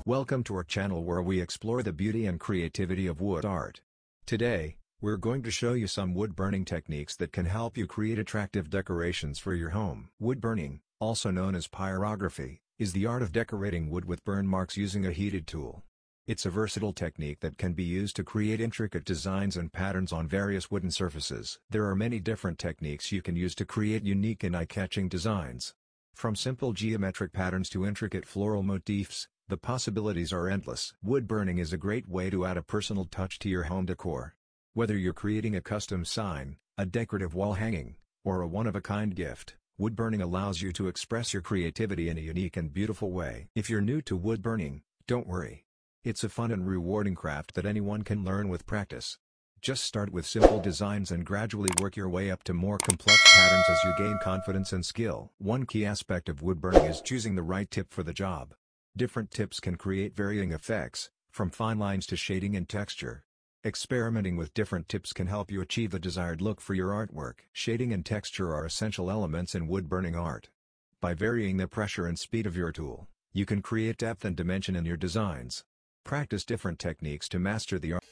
Welcome to our channel where we explore the beauty and creativity of wood art. Today, we're going to show you some wood burning techniques that can help you create attractive decorations for your home. Wood burning, also known as pyrography, is the art of decorating wood with burn marks using a heated tool. It's a versatile technique that can be used to create intricate designs and patterns on various wooden surfaces. There are many different techniques you can use to create unique and eye-catching designs. From simple geometric patterns to intricate floral motifs, the possibilities are endless. Wood burning is a great way to add a personal touch to your home decor. Whether you're creating a custom sign, a decorative wall hanging, or a one-of-a-kind gift, wood burning allows you to express your creativity in a unique and beautiful way. If you're new to wood burning, don't worry. It's a fun and rewarding craft that anyone can learn with practice. Just start with simple designs and gradually work your way up to more complex patterns as you gain confidence and skill. One key aspect of wood burning is choosing the right tip for the job. Different tips can create varying effects, from fine lines to shading and texture. Experimenting with different tips can help you achieve the desired look for your artwork. Shading and texture are essential elements in wood burning art. By varying the pressure and speed of your tool, you can create depth and dimension in your designs. Practice different techniques to master the art.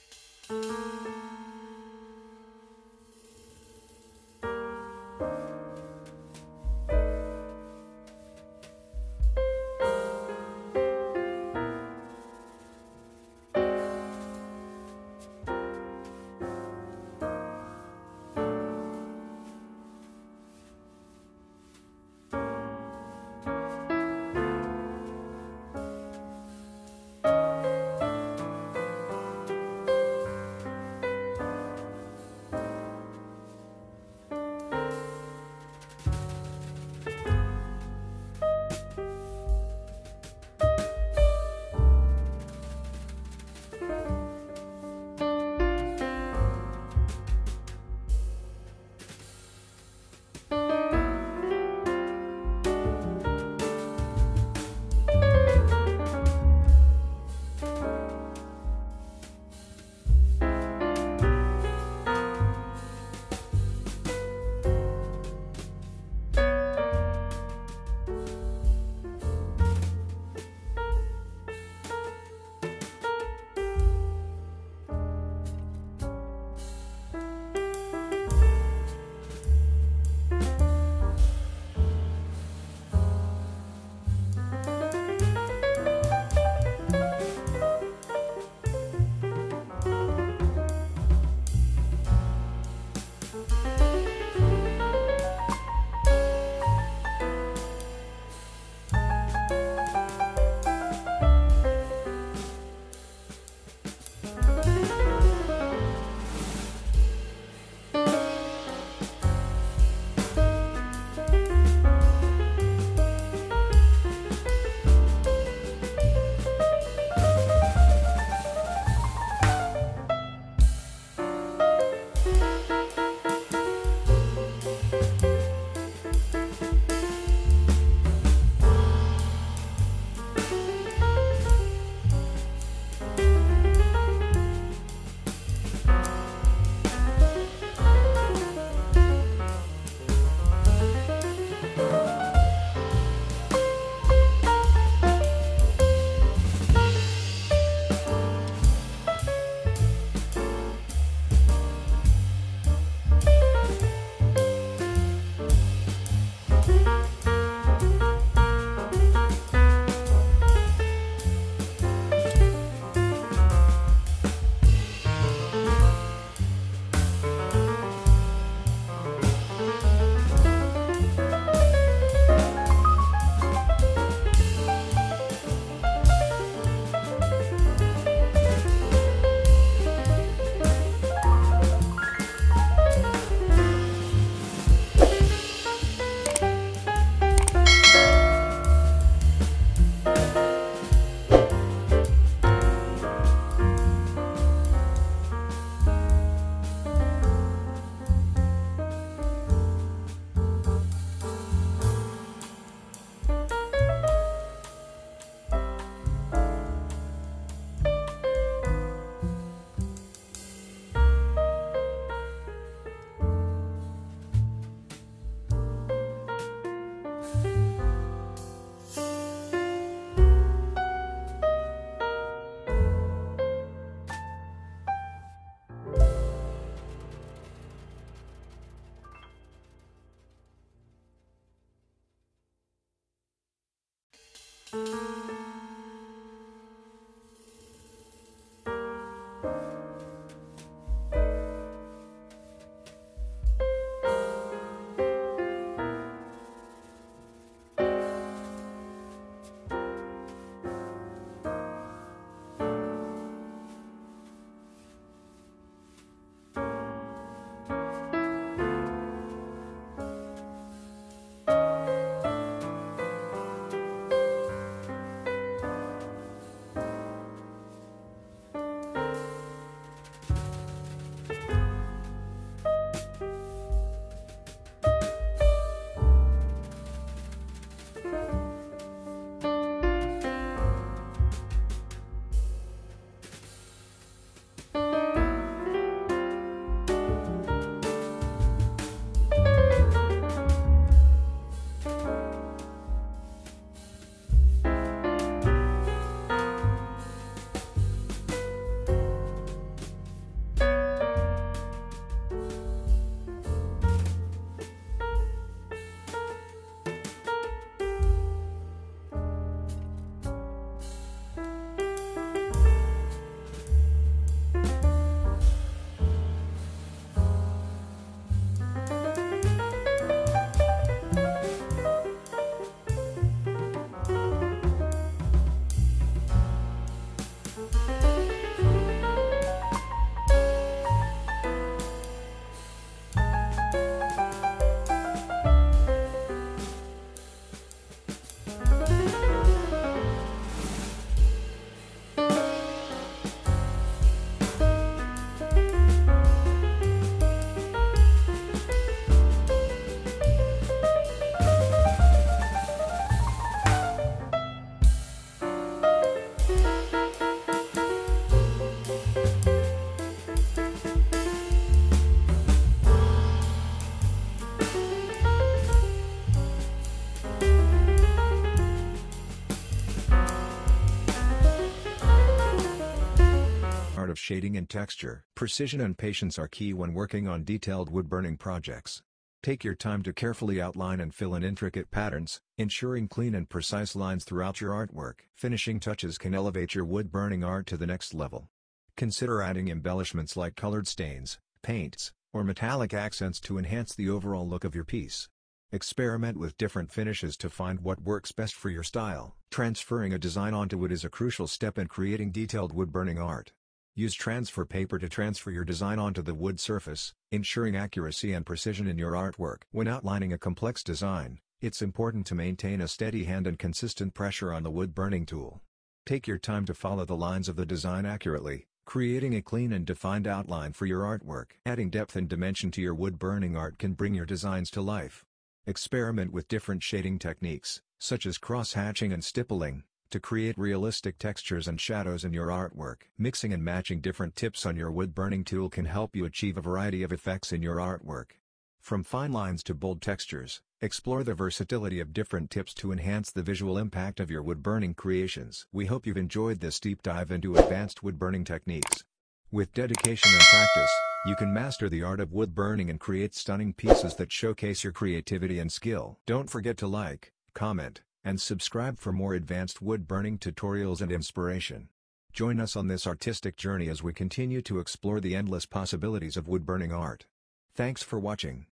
Art of shading and texture. Precision and patience are key when working on detailed wood-burning projects. Take your time to carefully outline and fill in intricate patterns, ensuring clean and precise lines throughout your artwork. Finishing touches can elevate your wood-burning art to the next level. Consider adding embellishments like colored stains, paints, or metallic accents to enhance the overall look of your piece. Experiment with different finishes to find what works best for your style. Transferring a design onto wood is a crucial step in creating detailed wood-burning art. Use transfer paper to transfer your design onto the wood surface, ensuring accuracy and precision in your artwork. When outlining a complex design, it's important to maintain a steady hand and consistent pressure on the wood-burning tool. Take your time to follow the lines of the design accurately, creating a clean and defined outline for your artwork. Adding depth and dimension to your wood-burning art can bring your designs to life. Experiment with different shading techniques, such as cross-hatching and stippling, to create realistic textures and shadows in your artwork. Mixing and matching different tips on your wood-burning tool can help you achieve a variety of effects in your artwork. From fine lines to bold textures, explore the versatility of different tips to enhance the visual impact of your wood-burning creations. We hope you've enjoyed this deep dive into advanced wood-burning techniques. With dedication and practice, you can master the art of wood-burning and create stunning pieces that showcase your creativity and skill. Don't forget to like, comment, and subscribe for more advanced wood-burning tutorials and inspiration. Join us on this artistic journey as we continue to explore the endless possibilities of wood-burning art. Thanks for watching.